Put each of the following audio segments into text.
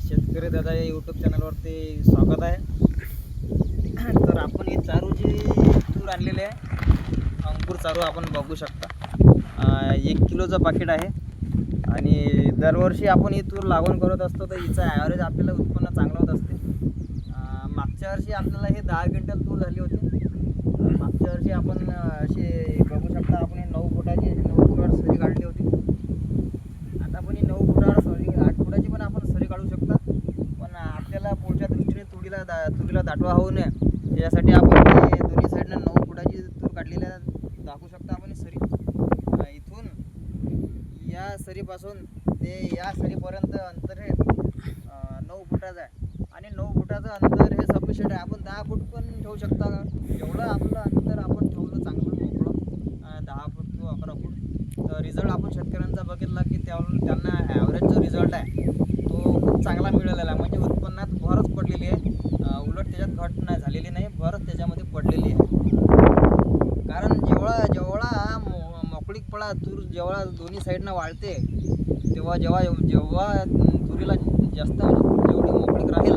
शेतकरी दादा या यूट्यूब चॅनलवरती स्वागत आहे. तर आपण ही चारूची तूर आणलेली आहे. अंकुर चारू आपण बघू शकता. 1 किलोचं पाकिट आहे आणि दरवर्षी आपण ही तूर लागवड करत असतो तर हिचं ॲव्हरेज आपल्याला उत्पन्न चांगलं होत असते. मागच्या वर्षी आपल्याला हे 10 क्विंटल तूर झाली होती. मागच्या वर्षी आपण असे बघू शकता आपण हे 9 फुटावर सरी काढली होती. आता आपण ही 9 फुटावर सरी 8 फुटाची पण आपण सरी काढू शकता. पण आपल्याला पुढच्या दृष्टीने तुरीला दाटवा होऊ नये त्याच्यासाठी आपण हे दोन्ही साईडनं 9 फुटाची तूर काढलेली दाखवू शकता आपण. सरी इथून या सरीपासून ते या सरीपर्यंत अंतर हे 9 फुटाचं आहे आणि 9 फुटाचं अंतर हे सफिशियंट आहे. आपण 10 फूट पण ठेवू शकता. जेवढं आपलं अंतर आपण ठेवलं चांगलं मोकळं 10 फूट किंवा 11 फूट. तर रिझल्ट आपण शेतकऱ्यांचा बघितला की त्यांना ॲव्हरेज जो रिझल्ट आहे तो खूप चांगला मिळालेला आहे. म्हणजे उत्पन्नात भरच पडलेली आहे. उलट त्याच्यात घट नाही झालेली नाही, भरच त्याच्यामध्ये पडलेली आहे. कारण जेवढा मोकळीकपणा तूर जेव्हा दोन्ही साईडनं वाळते जेव्हा तुरीला जास्त जेवढी मोकळीक राहील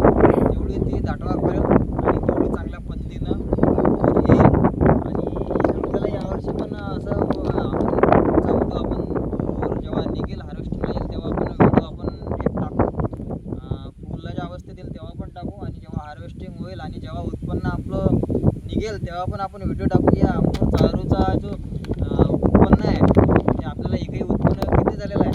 तेवढी ती दाटवा करेल आणि तेवढी चांगल्या पद्धतीनं तूर येईल. आणि आपल्याला यावर्षी पण असं व्हिडिओ आपण तूर जेव्हा निघेल हार्वेस्टिंगला येईल तेव्हा आपण व्हिडिओ आपण एक टाकू. फुलाच्या अवस्थेत येईल तेव्हा पण टाकू आणि जेव्हा हार्वेस्टिंग होईल आणि जेव्हा उत्पन्न आपलं निघेल तेव्हा पण आपण व्हिडिओ टाकू. या अंकुर चारूचा जो उत्पन्न आहे ते आपल्याला एकही उत्पन्न किती झालेलं आहे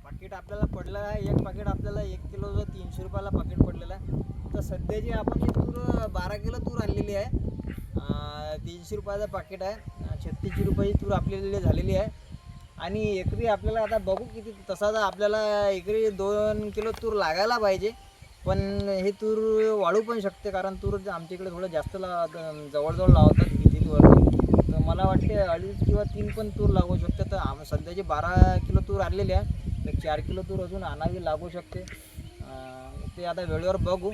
पाकिट आपल्याला पडलं आहे. एक पाकिट आपल्याला 1 किलोचं 300 रुपयाला पाकिट पडलेलं आहे. तर सध्याची आपण ही तूर 12 किलो तूर आणलेली आहे. 300 रुपयाचं पाकिट आहे. 36 रुपयाची तूर आपल्याला झालेली आहे. आणि एकरी आपल्याला आता बघू किती. तसा तर आपल्याला एकरी 2 किलो तूर लागायला पाहिजे. पण हे तूर वाढू पण शकते कारण तूर आमच्या इकडे थोडं जास्त जवळजवळ लावतात भीतीवरती. तर मला वाटते 2.5 किंवा 3 पण तूर लागू शकते. तर सध्याची 12 किलो तूर आणलेली आहे. तर 4 किलो तूर अजून आणावी लागू शकते. ते आता वेळेवर बघू.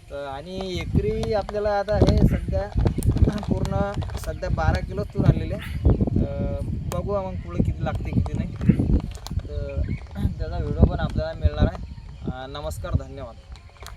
तर आणि एकरी आपल्याला आता हे सध्या 12 किलो तूर आणलेले आहे. बघू मग पुढे किती लागते किती नाही. तर त्याचा व्हिडिओ पण आपल्याला मिळणार आहे. नमस्कार, धन्यवाद.